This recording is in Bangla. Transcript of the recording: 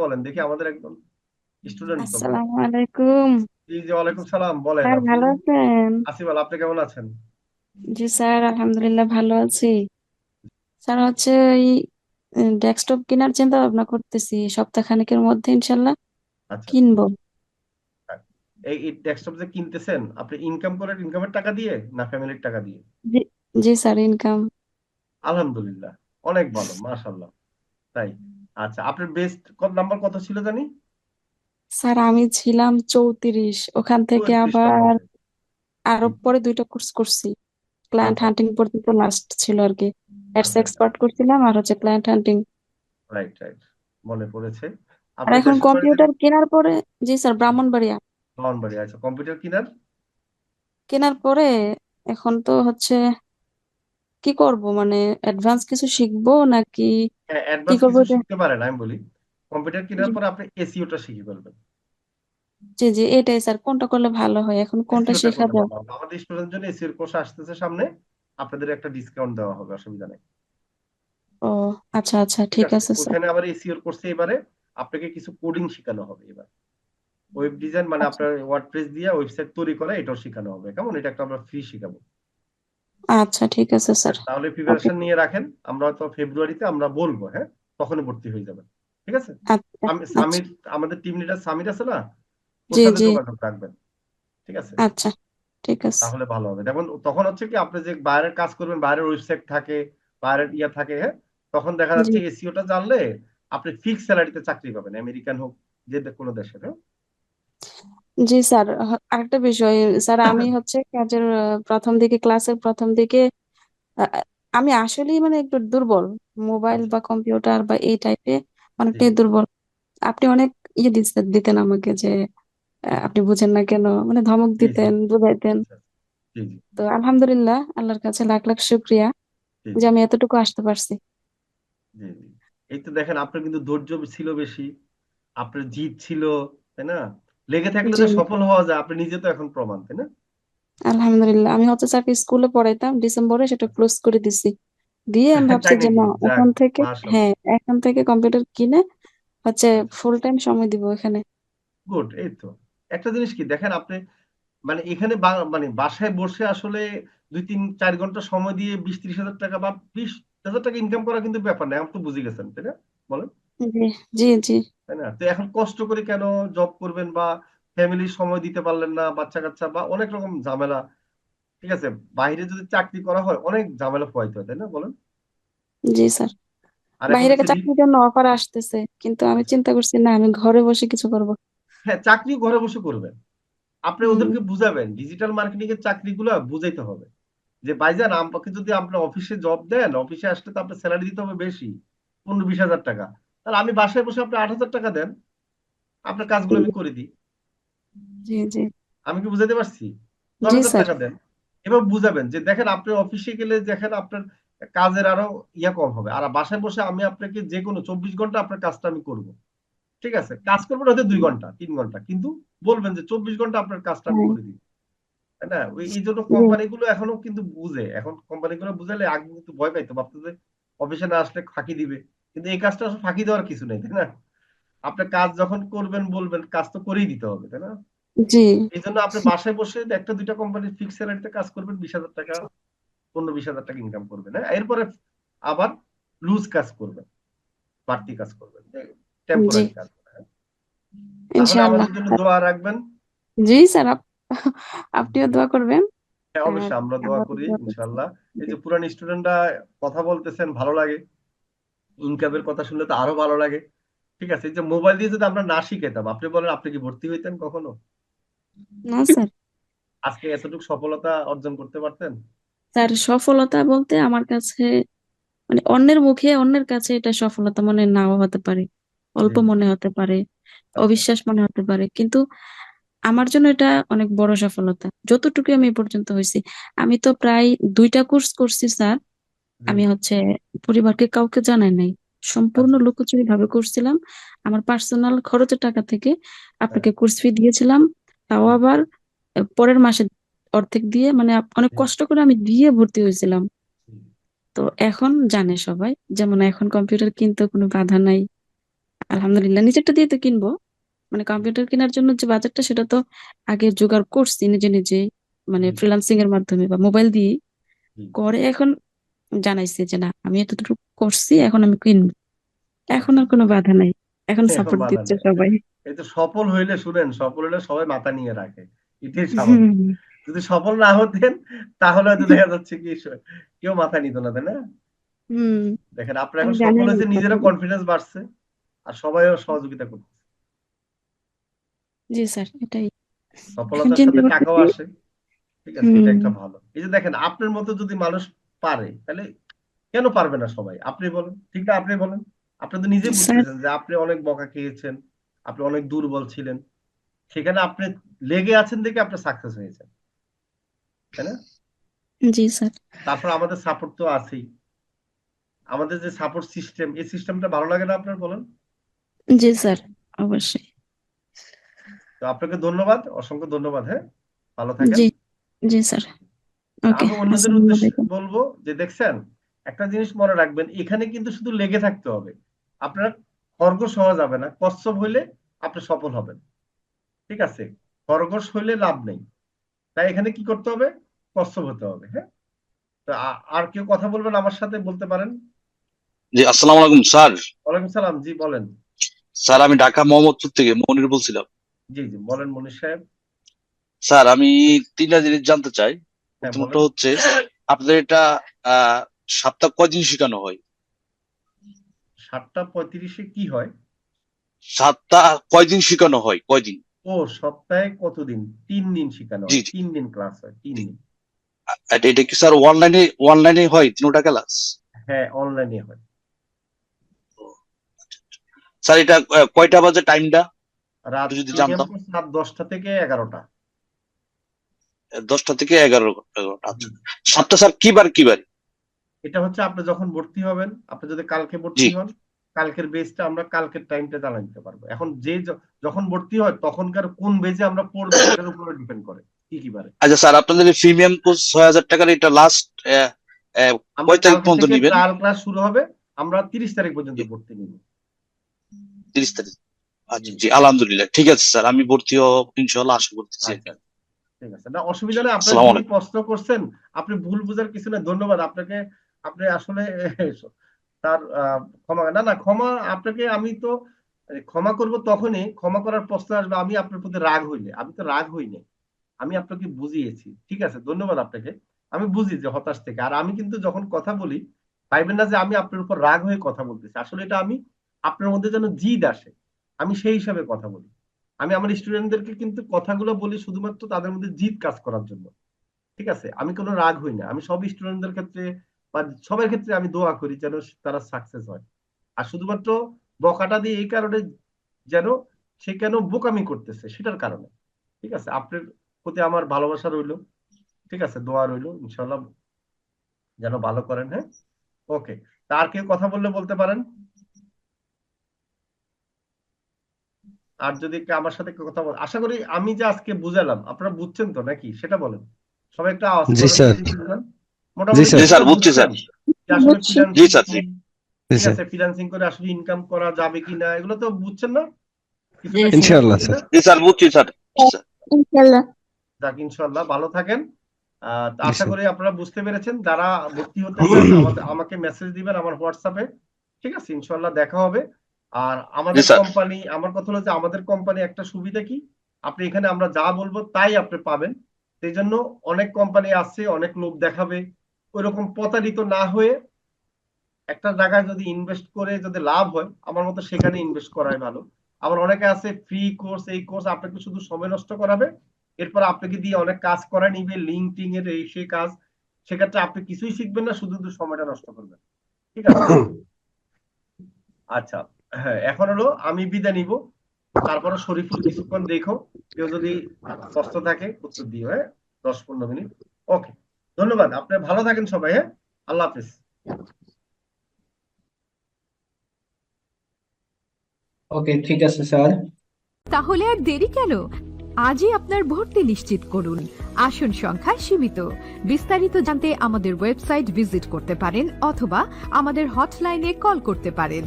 বলেন দেখি, আমাদের একদম স্টুডেন্ট তো ভাই। আসসালামু আলাইকুম। জি জি, ওয়ালাইকুম সালাম। বলেন স্যার আপনি। ভালো আছেন? আসিফ আল, আপনি কেমন আছেন? জি স্যার, আলহামদুলিল্লাহ ভালো আছি। স্যার হচ্ছে এই ডেস্কটপ কেনার চিন্তা ভাবনা করতেছি, সপ্তাহখানেকের মধ্যে ইনশাল্লাহ আচ্ছা। কিনবো। এই ডেস্কটপ যে কিনতেছেন, আপনি ইনকাম করেন ইনকামের টাকা দিয়ে না ফ্যামিলির টাকা দিয়ে? জি, জি স্যার, ইনকাম। আলহামদুলিল্লাহ, অনেক ভালো, মাশাআল্লাহ। তাই? আচ্ছা, আপনার বেস্ট নাম্বার কত ছিল জানি? স্যার আমি ছিলাম 34, ওখান থেকে 34 আবার নাম্বারে। আরো পরে দুইটা কোর্স করছি। ক্লায়েন্ট কোনটা? হান্টিং পর্যন্ত লাস্ট ছিল আর কি। অ্যাডস আচ্ছা আচ্ছা। এক্সপার্ট করছিলাম আর হচ্ছে ক্লায়েন্ট হান্টিং। রাইট রাইট, মনে পড়েছে। আর আপনার এখন দেশের বাড়িতে? কম্পিউটার কেনার পরে, জি স্যার, ব্রাহ্মণবাড়িয়া। বাড়ি। আচ্ছা, কম্পিউটার কিনার। কেনার পরে এখন তো হচ্ছে কি করব, মানে অ্যাডভান্স কিছু শিখবো নাকি হ্যাঁ, কি অ্যাডভান্স করবো কিছু এটা? শিখতে পারেন, আমি বলি। কম্পিউটার কেনার জি, পরে আপনি এসইওটা শিখে ফেলবেন। জি, জি, এটাই স্যার, কোনটা করলে ভালো হয়, এখন কোনটা এসইওটা শেখা করলে যায়? ভালো হবে, আমাদের স্টুডেন্টের জন্য এসইওর কোর্স আসতেছে সামনে। আপনাদের একটা ডিসকাউন্ট দেওয়া হবে, অসুবিধা নেই। ও আচ্ছা আচ্ছা, ঠিক ঠিক আছে, আছে স্যার। ওইখানে আবার এসইওর কোর্সে এবারে আপনাকে কিছু কোডিং শেখানো হবে এবার। ওয়েব ডিজাইন মানে আচ্ছা আপনার ওয়ার্ডপ্রেস দিয়ে ওয়েবসাইট তৈরি করা, এটাও শেখানো হবে। কেমন? এটা একটা আমরা ফ্রি শেখাবো। আচ্ছা, ঠিক আছে স্যার। তাহলে ওকে। প্রিপারেশন নিয়ে রাখেন। আমরা তো ফেব্রুয়ারিতে আমরা বলবো, হ্যাঁ, তখনই ভর্তি হয়ে যাবেন। ঠিক আছে। আচ্ছা আমি আচ্ছা। সামির, আমাদের টিম লিডার সামির আছে না, ওর জি সাথে জি। যোগাযোগ রাখবেন। ঠিক আছে। আচ্ছা, ঠিক আছে। তাহলে ভালো হবে। যেমন তখন হচ্ছে কি, আপনি যে বাইরের কাজ করবেন, বাইরের ওয়েবসাইট থাকে, বাইরের ইয়া থাকে, হ্যাঁ, তখন দেখা জি যাচ্ছে এসইওটা জানলে আপনি ফিক্স স্যালারিতে চাকরি পাবেন, আমেরিকান হোক, যে কোনো দেশের, হ্যাঁ। জি স্যার, আরেকটা বিষয় স্যার, আমি হচ্ছে কাজের প্রথম দিকে, ক্লাসের প্রথম দিকে আহ, আমি আসলেই মানে একটু দুর্বল, মোবাইল আচ্ছা। বা কম্পিউটার বা এই টাইপে জি অনেকটাই জি। দুর্বল। আপনি অনেক দিতেন আমাকে যে আপনি বুঝেন না কেন, মানে ধমক জি জি। দিতেন, বুঝাইতেন। আচ্ছা। জি জি। তো আলহামদুলিল্লাহ, আল্লাহর কাছে লাখ লাখ শুক্রিয়া জি যে জি। আমি এতটুকু আসতে পারছি। জি জি। এই তো দেখেন, আপনার কিন্তু ধৈর্য ছিল বেশি, আপনার জিদ ছিল, তাই না? লেগে থাকলে জি, যে সফল হওয়া যায়, আপনি নিজে তো এখন প্রমাণ, তাই না? আলহামদুলিল্লাহ, আমি হচ্ছে স্যার স্কুলে পড়াইতাম, ডিসেম্বরে সেটা আচ্ছা। ক্লোজ করে দিছি। দিয়ে আমি ভাবছি তাই যে নাকি? না, যাক, এখন থেকে, মাশাআল্লাহ। হ্যাঁ, এখন থেকে কম্পিউটার কিনে হচ্ছে আচ্ছা। ফুল টাইম সময় দিব এখানে। গুড। এই তো একটা জিনিস কি দেখেন আপনি, মানে এখানে মানে বাসায় বসে আসলে 2-3-4 ঘন্টা সময় দিয়ে 20-30 হাজার টাকা বা 20 হাজার টাকা ইনকাম করা কিন্তু ব্যাপার না, আপনি তো বুঝে গেছেন, তাই না? বলেন। জি জি জি। তাই না? তো এখন কষ্ট করে কেন জব করবেন, বা ফ্যামিলির সময় দিতে পারলেন না, বাচ্চা কাচ্চা বা অনেক রকম ঝামেলা। ঠিক আছে। বাইরে যদি চাকরি করা হয়, অনেক ঝামেলা পোহাইতে হয়, তাই না? বলেন। জি স্যার, আর এখন বাইরে হচ্ছে চাকরির জন্য অফার আসতেছে, কিন্তু আমি আচ্ছা। চিন্তা করছি না, আমি ঘরে বসে কিছু করব। হ্যাঁ, চাকরি ঘরে বসে করবেন। আপনি হুম। ওদেরকে বুঝাবেন, ডিজিটাল মার্কেটিং এর চাকরিগুলো বুঝাইতে হবে যে ভাইজান, আমাকে যদি আপনার অফিসে জব দেন, অফিসে আসলে তো আপনার স্যালারি দিতে হবে বেশি, 15-20 হাজার টাকা। তাহলে আমি বাসায় বসে আপনি 8 হাজার টাকা দেন, আপনার কাজগুলো আমি করে দিই। জি জি। আমি কি বুঝাতে পারছি? দশ জি হাজার স্যার। টাকা দেন। এবার বুঝাবেন যে দেখেন, আপনি অফিসে গেলে দেখেন আপনার কাজের আরো ইয়া কম হবে, আর বাসায় বসে আমি আপনাকে যে কোনো 24 ঘন্টা আপনার কাজটা আমি করব। ঠিক আছে, কাজ করবেন হয়তো 2 ঘন্টা 3 ঘন্টা, কিন্তু বলবেন যে 24 ঘন্টা আপনার কাজটা আমি হ্যাঁ। করে দিই। তাই না? ওই এই জন্য জি কোম্পানিগুলো এখনো কিন্তু বুঝে, এখন কোম্পানিগুলো বুঝালে আগে কিন্তু ভয় পাইতো, ভাবতো যে অফিসে না আসলে ফাঁকি দিবে। কিন্তু এই কাজটা আসলে ফাঁকি দেওয়ার কিছু নেই, তাই না? আপনার কাজ যখন করবেন বলবেন, কাজ তো করেই দিতে হবে, তাই না? জি। এই জন্য আপনি বাসায় বসে একটা দুইটা কোম্পানির ফিক্স স্যালারিতে কাজ করবেন, 20 হাজার টাকা, 15-20 হাজার টাকা ইনকাম করবেন, হ্যাঁ। এরপরে আবার লুজ কাজ করবেন, বাড়তি কাজ করবেন, জি, টেম্পোরারি কাজ, হ্যাঁ। তাহলে ইনশাআল্লাহ। আমাদের জন্য দোয়া রাখবেন। জি স্যার, আপনিও দোয়া করবেন। হ্যাঁ, আর অবশ্যই আমরা দোয়া আমরা তো করি দোয়া করছি। ইনশাল্লাহ। এই জি। যে পুরান স্টুডেন্টরা কথা বলতেছেন, ভালো লাগে। ইনকামের কথা শুনলে তো আরো ভালো লাগে। ঠিক আছে, এই যে মোবাইল দিয়ে যদি আমরা না শিখাইতাম, আপনি বলেন আপনি কি ভর্তি হইতেন কখনো? না স্যার। আজকে এতটুকু সফলতা অর্জন করতে পারতেন? স্যার, সফলতা বলতে আমার কাছে, মানে অন্যের মুখে, অন্যের কাছে এটা সফলতা মনে নাও হতে পারে, জি অল্প জি। মনে হতে পারে, আচ্ছা। অবিশ্বাস মনে হতে পারে, কিন্তু আমার জন্য এটা অনেক বড় সফলতা, যতটুকু আমি এ পর্যন্ত হয়েছি। আমি তো প্রায় দুইটা কোর্স করছি স্যার। জি আমি জি। হচ্ছে পরিবারকে কাউকে জানাই নাই, সম্পূর্ণ আচ্ছা। লুকোচুরি ভাবে করছিলাম। আমার পার্সোনাল খরচের টাকা থেকে হ্যাঁ। আপনাকে কোর্স ফি দিয়েছিলাম, তাও জি আবার পরের মাসে অর্ধেক দিয়ে, মানে অনেক জি। কষ্ট করে আমি দিয়ে ভর্তি হয়েছিলাম। জি। তো এখন জানে সবাই, যেমন এখন কম্পিউটার কিনতে কোনো বাধা নাই, আলহামদুলিল্লাহ নিজেরটা দিয়ে তো কিনবো, মানে কম্পিউটার কেনার জন্য যে বাজারটা সেটা তো আগে জোগাড় করছি নিজে নিজে, মানে জি ফ্রিল্যান্সিং এর মাধ্যমে বা মোবাইল দিয়ে জি করে। এখন জানাইছে যে না আমি এতটুকু করছি, এখন আমি কিনবো, এখন আচ্ছা। আর কোনো বাধা নাই, এখন এখন সাপোর্ট বাধা দিচ্ছে নেই। সবাই। এই তো সফল হইলে, শুনেন, সফল হইলে সবাই মাথা নিয়ে রাখে, এটাই স্বাভাবিক। হুম। যদি সফল না হতেন তাহলে হয়তো দেখা যাচ্ছে কি কেউ মাথা নিত না, তাই না? হুম। দেখেন আপনারা আমি এখন জানি সফল আমি হয়েছে, নিজেরও পারবো। কনফিডেন্স বাড়ছে, আর সবাইও সহযোগিতা করছে। জি স্যার, এটাই এখন সফলতার চিন্তা সাথে টাকাও করতেছি। আসে। ঠিক আছে, এটা হুম। একটা ভালো। এই যে দেখেন আপনার মতো যদি মানুষ পারে, তাহলে কেন পারবে না সবাই? আপনি বলেন, ঠিক না? আপনি বলেন। আপনি তো নিজে স্যার। বুঝতেছেন যে আপনি অনেক বকা খেয়েছেন, আপনি অনেক দুর্বল ছিলেন, সেখানে আপনি লেগে আছেন দেখে আপনি সাকসেস হয়েছেন, তাই না? জি স্যার। তারপর আমাদের সাপোর্ট তো আছেই। আমাদের যে সাপোর্ট সিস্টেম, এই সিস্টেমটা ভালো লাগে না আপনার, বলেন? জি স্যার, অবশ্যই। তো আপনাকে ধন্যবাদ, অসংখ্য ধন্যবাদ। হ্যাঁ, ভালো থাকেন। জি। জি স্যার। ওকে, আমি অন্যদের আসসালামু উদ্দেশ্যে আলাইকুম। বলবো যে দেখছেন, একটা জিনিস মনে রাখবেন, এখানে কিন্তু শুধু লেগে থাকতে হবে। আপনার খরগোশ হওয়া যাবে না, কচ্ছপ হইলে আপনি সফল হবেন। ঠিক আছে, খরগোশ হইলে লাভ নেই। তাই এখানে কি করতে হবে? কচ্ছপ হতে হবে। হ্যাঁ, তো আর কেউ কথা বলবেন আমার সাথে, বলতে পারেন। জি, আসসালামু আলাইকুম স্যার। ওয়ালাইকুম সালাম, জি বলেন। স্যার আমি ঢাকা মোহাম্মদপুর থেকে মনির বলছিলাম। জি জি বলেন মনীষ সাহেব। স্যার আমি তিনটা জিনিস জানতে চাই। হ্যাঁ প্রথমত বলেন। হচ্ছে আপনাদের এটা আহ সপ্তাহ কয়দিন শেখানো হয়? 7:35 কি হয়? সপ্তাহ কয়দিন শেখানো হয়, কয়দিন? ও, সপ্তাহে কতদিন? 3 দিন শেখানো জি হয়, জি। 3 দিন ক্লাস হয়, 3 দিন। এটা কি স্যার অনলাইনে হয় তিনটা ক্লাস? হ্যাঁ, অনলাইনে হয়। স্যার এটা কয়টা বাজে টাইমটা একটু রাত যদি মিডিয়াম জানতাম। কোর্স রাত 10টা থেকে 11টা। 10টা থেকে 11। জি। আচ্ছা। সপ্তাহ স্যার কি বার? এটা হচ্ছে আপনি যখন ভর্তি হবেন, আপনি যদি কালকে জি। ভর্তি হন, কালকের বেজটা আমরা কালকের টাইমটা জানা দিতে পারবো। এখন যখন ভর্তি হয় তখনকার কোন বেজে আমরা পড়বো এটার উপরে ডিপেন্ড করে কি কি বারে। আচ্ছা স্যার, আপনাদের প্রিমিয়াম কোর্স 6,000 টাকার, এটা লাস্ট আমরা কয় তারিখ কালকে পর্যন্ত থেকে নিবেন? ট্রায়াল ক্লাস শুরু হবে, আমরা 30 তারিখ পর্যন্ত ভর্তি নিব। 30 তারিখ? জি। আচ্ছা জি, আলহামদুলিল্লাহ, ঠিক আছে স্যার, আমি ভর্তি হব ইনশাল্লাহ, আশা করতেছি আর আচ্ছা, কি। ঠিক আছে, না অসুবিধা নেই। আপনার আসসালামু যিনি আলাইকুম। প্রশ্ন করছেন, আপনি ভুল বুঝার কিছু নেই, ধন্যবাদ আপনাকে। আপনি আসলে তার ক্ষমা, না না ক্ষমা, আপনাকে আমি তো ক্ষমা করব তখনই, ক্ষমা করার প্রশ্ন আসবে আমি আপনার প্রতি রাগ হইলে। আমি তো রাগ হইনি, আমি আপনাকে বুঝিয়েছি। ঠিক আছে, ধন্যবাদ আপনাকে। আমি বুঝি যে হতাশ থেকে, আর আমি কিন্তু যখন কথা বলি, ভাইবেন না যে আমি আপনার উপর রাগ হয়ে কথা বলতেছি। আসলে এটা আমি আপনার মধ্যে যেন জিদ আসে, আমি সেই হিসাবে কথা বলি। আমি আমার স্টুডেন্টদেরকে কিন্তু কথাগুলো বলি শুধুমাত্র তাদের মধ্যে জিদ কাজ করার জন্য। ঠিক আছে, আমি কোনো রাগ হই না। আমি সব স্টুডেন্টদের ক্ষেত্রে বা সবার ক্ষেত্রে আমি দোয়া করি যেন তারা সাকসেস হয়। আর শুধুমাত্র বকাটা দিয়ে এই কারণে, যেন সে কেন বোকামি করতেছে সেটার কারণে। ঠিক আছে, আপনার প্রতি আমার ভালোবাসা রইলো। ঠিক আছে, দোয়া রইলো, ইনশাল্লাহ যেন ভালো করেন। হ্যাঁ, ওকে। তার কেউ কথা বললে বলতে পারেন। আর যদি কেউ আমার সাথে কেউ কথা বল, আশা করি আমি যে আজকে বুঝালাম আপনারা বুঝছেন তো নাকি সেটা বলেন। সবাই একটা আওয়াজ জি করেন স্যার। যদি বুঝলেন। জি মোটামুটি স্যার। জি স্যার, কিছুটা বুঝছি বুঝছেন স্যার। যে আসলে বুঝছি। জি ফ্রিল্যান্সিং, স্যার, জি। জি ঠিক স্যার। আছে, ফ্রিল্যান্সিং করে আসলে ইনকাম করা যাবে কিনা এগুলো তো বুঝছেন না, জি কিছুটা স্যার। ক্লিয়ার ইনশাআল্লাহ করছি স্যার। না? জি স্যার, বুঝছি স্যার। স্যার। ইনশাল্লাহ। যাক, ইনশাল্লাহ ভালো থাকেন। তো জি আশা স্যার। করি আপনারা বুঝতে পেরেছেন। যারা ভর্তি হতে চান আমাকে মেসেজ দিবেন আমার হোয়াটসঅ্যাপে। ঠিক আছে, ইনশাল্লাহ দেখা হবে। আর জি আমাদের স্যার। কোম্পানি, আমার কথা হলো যে আমাদের কোম্পানি একটা সুবিধা কি, আপনি এখানে আমরা যা বলবো তাই আপনি পাবেন। সেই জন্য অনেক কোম্পানি আছে, অনেক লোক দেখাবে, ওইরকম প্রতারিত না হয়ে একটা জায়গায় যদি ইনভেস্ট করে যদি লাভ হয়, আমার মতো সেখানে ইনভেস্ট করাই ভালো। আবার অনেকে আছে ফ্রি কোর্স, এই কোর্স আপনাকে শুধু সময় নষ্ট করাবে, এরপর আপনাকে দিয়ে অনেক কাজ করা নিবে, লিঙ্কডিং এর এই সেই কাজ, সেক্ষেত্রে আপনি কিছুই শিখবেন না, শুধু শুধু সময়টা নষ্ট করবেন। ঠিক আছে, আচ্ছা। হ্যাঁ, এখন হলো আমি বিদায় নিব। তারপরে শরীফুল কিছুক্ষণ দেখো, কেউ যদি কষ্ট থাকে উত্তর দিও। হ্যাঁ, 10-15 মিনিট। ওকে, ধন্যবাদ। আপনি ভালো থাকেন সবাই। হ্যাঁ, আল্লাহ হাফিজ। ওকে, ঠিক আছে স্যার। তাহলে আর দেরি কেন? আজই আপনার ভর্তি নিশ্চিত করুন। আসন সংখ্যা সীমিত। বিস্তারিত জানতে আমাদের ওয়েবসাইট ভিজিট করতে পারেন অথবা আমাদের হটলাইনে কল করতে পারেন।